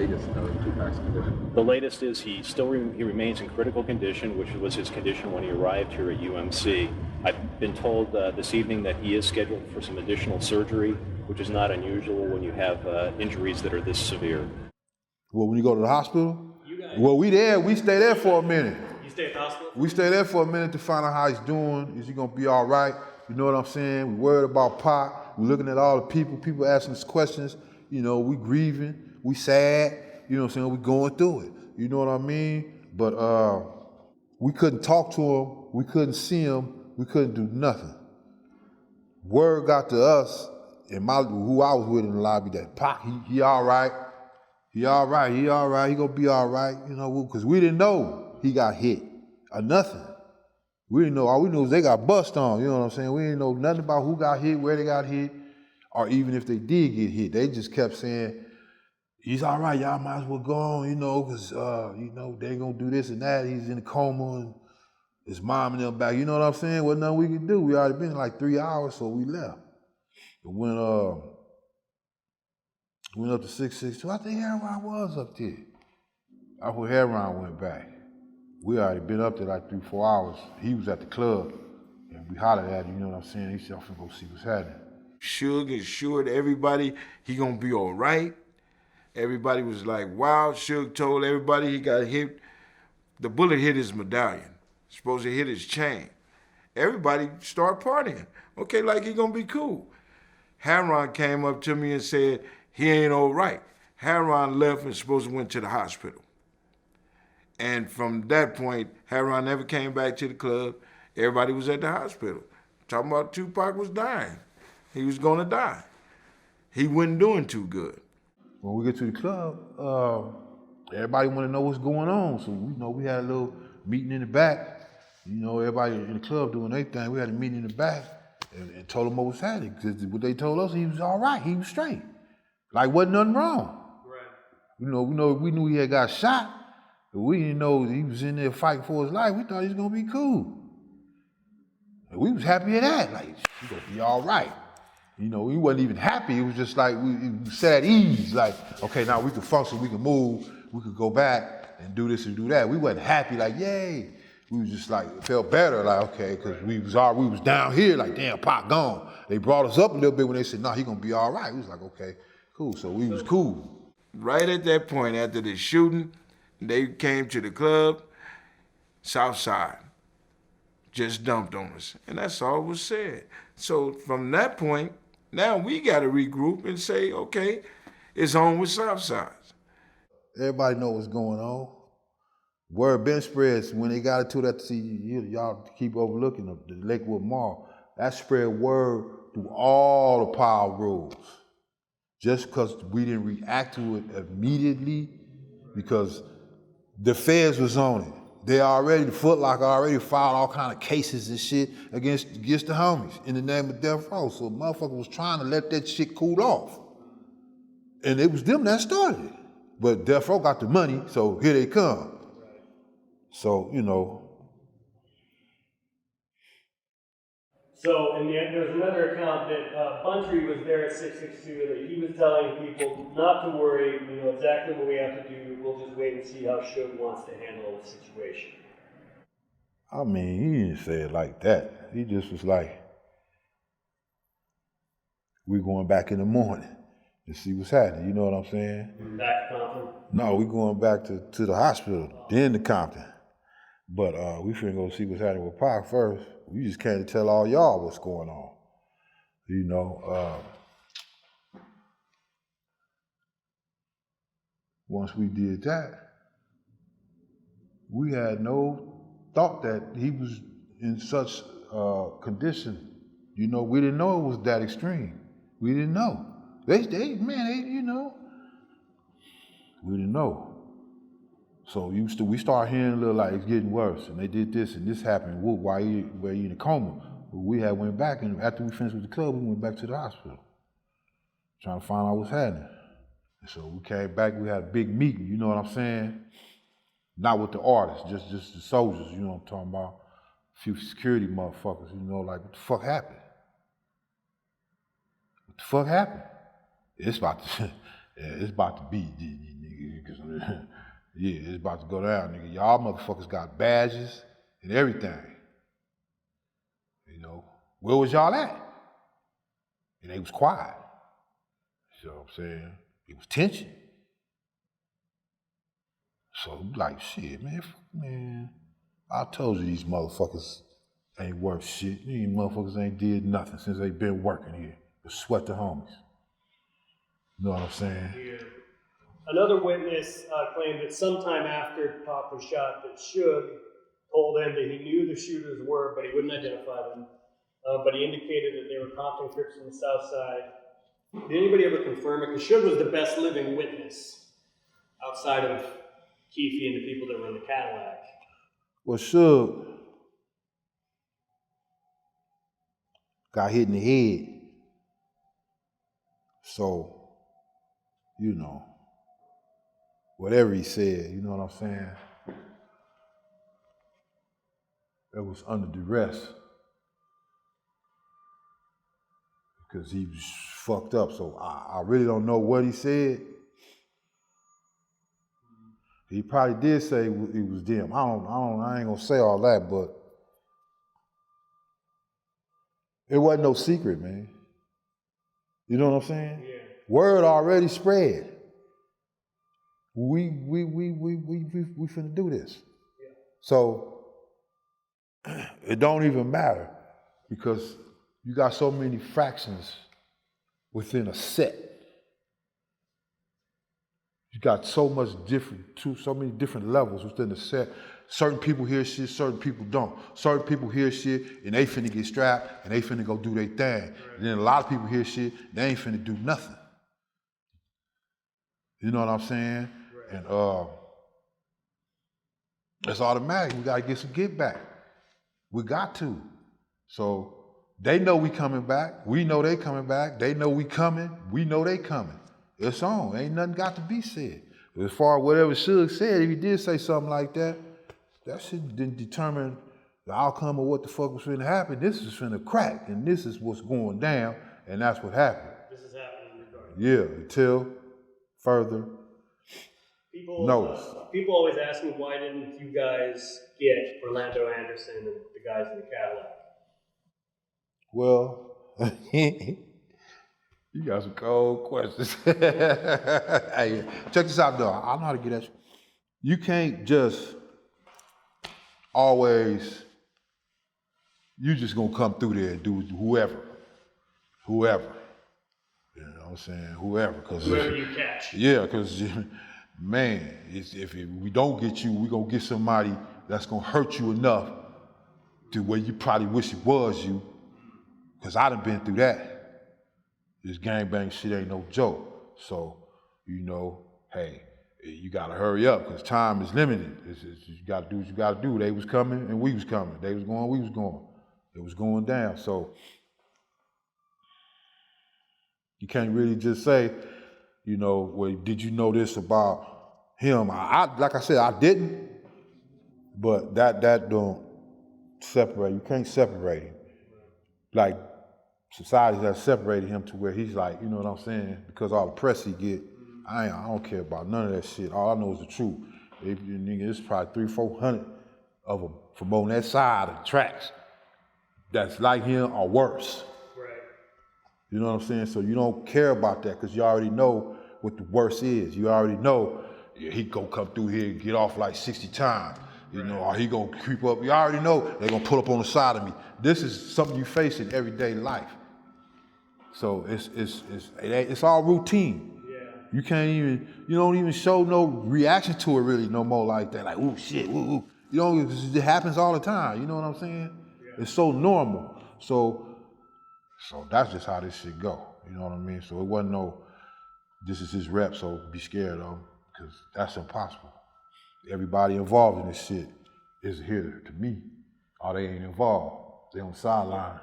latest of Tupac's condition? The latest is he remains in critical condition, which was his condition when he arrived here at UMC. I've been told this evening that he is scheduled for some additional surgery, which is not unusual when you have injuries that are this severe. Well, when you go to the hospital? Well, we stay there for a minute. You stay at the hospital? We stay there for a minute to find out how he's doing. Is he gonna be all right? You know what I'm saying? We worried about Pac. We're looking at all the people asking us questions. You know, we grieving, we sad. You know what I'm saying? We going through it. You know what I mean? But we couldn't talk to him. We couldn't see him. We couldn't do nothing. Word got to us and who I was with in the lobby that Pac, he all right. He all right. He gonna be all right. You know, because we didn't know he got hit or nothing. We didn't know. All we knew was they got bust on. You know what I'm saying? We didn't know nothing about who got hit, where they got hit, or even if they did get hit. They just kept saying, he's all right, y'all might as well go on, you know, because, you know, they ain't gonna do this and that. He's in a coma and his mom and them back. You know what I'm saying? Wasn't nothing we could do. We already been like 3 hours, so we left. But when went up to 662, I think Heron was up there. That's when Heron went back. We already been up there like 3-4 hours. He was at the club, and we hollered at him, you know what I'm saying? He said, I'm finna go see what's happening. Suge assured everybody he gonna be all right. Everybody was like, wow. Suge told everybody he got hit. The bullet hit his medallion. Supposed to hit his chain. Everybody start partying. Okay, like he gonna be cool. Heron came up to me and said, he ain't all right. Heron left and supposed to went to the hospital. And from that point, Heron never came back to the club. Everybody was at the hospital. Talking about Tupac was dying. He was gonna die. He wasn't doing too good. When we get to the club, everybody wanna know what's going on. So we had a little meeting in the back. You know, everybody in the club doing their thing. We had a meeting in the back and told them what was happening. Because what they told us, he was all right, he was straight. Like wasn't nothing wrong. Right. You know, we knew he had got shot, but we didn't know he was in there fighting for his life. We thought he was gonna be cool. And we was happy at that. Like, he gonna be all right. You know, we wasn't even happy. It was just like we sat at ease. Like, okay, now we can function, we can move, we could go back and do this and do that. We wasn't happy. Like, yay. We was just like felt better. Like, okay, because we was down here. Like, damn, Pac gone. They brought us up a little bit when they said, no, he gonna be all right. We was like, okay, cool. So we was cool. Right at that point, after the shooting, they came to the club. Southside just dumped on us, and that's all was said. So from that point, now we got to regroup and say, okay, it's on with Southside. Everybody know what's going on. Word been spreads when they got into that. See, y'all keep overlooking the Lakewood Mall. That spread word through all the power rules. Just because we didn't react to it immediately, because the feds was on it. The Foot Locker already filed all kind of cases and shit against the homies in the name of death row. So motherfucker was trying to let that shit cool off. And it was them that started it. But death row got the money, so here they come. So, you know. So, and there's another account that Buntry was there at 662 that he was telling people not to worry, we know exactly what we have to do, we'll just wait and see how Suge wants to handle the situation. I mean, he didn't say it like that. He just was like, we're going back in the morning to see what's happening, you know what I'm saying? Back to Compton? No, we're going back to the hospital, then to Compton. But we finna go see what's happening with Pac first. We just came to tell all y'all what's going on. You know, once we did that, we had no thought that he was in such condition. You know, we didn't know it was that extreme. We didn't know. You know, we didn't know. So we start hearing a little like it's getting worse, and they did this and this happened. Why you in a coma? But we had went back, and after we finished with the club, we went back to the hospital, trying to find out what's happening. And so we came back. We had a big meeting. You know what I'm saying? Not with the artists, just the soldiers. You know what I'm talking about? A few security motherfuckers. You know, like what the fuck happened? What the fuck happened? It's about to be. Yeah, it's about to go down, nigga. Y'all motherfuckers got badges and everything. You know, where was y'all at? And they was quiet. You know what I'm saying? It was tension. So like, shit, man, I told you these motherfuckers ain't worth shit. These motherfuckers ain't did nothing since they been working here. But sweat the homies. You know what I'm saying? Yeah. Another witness claimed that sometime after Pac was shot, that Suge told him that he knew the shooters were, but he wouldn't identify them. But he indicated that they were Compton Crips from the South Side. Did anybody ever confirm it? Because Suge was the best living witness outside of Keefe and the people that were in the Cadillac. Well, Suge got hit in the head. So, you know, whatever he said, you know what I'm saying? It was under duress. Because he was fucked up. So I really don't know what he said. He probably did say it was them. I ain't gonna say all that, but it wasn't no secret, man. You know what I'm saying? Yeah. Word already spread. We finna do this. Yeah. So it don't even matter because you got so many fractions within a set. You got so many different levels within the set. Certain people hear shit, certain people don't. Certain people hear shit and they finna get strapped and they finna go do their thing. Right. And then a lot of people hear shit, they ain't finna do nothing. You know what I'm saying? Right. And it's automatic. We gotta get some get back. We got to. So they know we coming back. We know they coming back. They know we coming. We know they coming. It's on. Ain't nothing got to be said. As far as whatever Suge said, if he did say something like that, that shit didn't determine the outcome of what the fuck was finna happen. This is finna crack, and this is what's going down, and that's what happened. This is happening regardless. Yeah, until further notice. People always ask me, why didn't you guys get Orlando Anderson and the guys in the Cadillac? Well, you got some cold questions. Hey, check this out, though. I know how to get at you. You can't just always, you just gonna come through there and do whoever. You know what I'm saying? Whoever you catch. Yeah, because, man, if we don't get you, we gonna get somebody that's gonna hurt you enough to where you probably wish it was you, because I done been through that. This gangbang shit ain't no joke. So, you know, hey, you gotta hurry up because time is limited. You gotta do what you gotta do. They was coming and we was coming. They was going, we was going. It was going down. So you can't really just say, you know, well, did you know this about him? Like I said, I didn't, but that don't separate. You can't separate him. Like, society has separated him to where he's like, you know what I'm saying? Because all the press he get, I don't care about none of that shit. All I know is the truth. If you nigga, it's probably 300-400 of them from on that side of the tracks that's like him or worse. Right. You know what I'm saying? So you don't care about that because you already know what the worst is. You already know he gonna come through here and get off like 60 times. You know, or he gonna creep up. You already know they gonna pull up on the side of me. This is something you face in everyday life. So it's all routine. Yeah. You don't even show no reaction to it really no more like that. Like, ooh, shit, ooh, ooh. You know, it happens all the time. You know what I'm saying? Yeah. It's so normal. So that's just how this shit go. You know what I mean? So it wasn't no, this is his rep, so be scared of him, because that's impossible. Everybody involved in this shit is here to me, or they ain't involved. They on the sideline.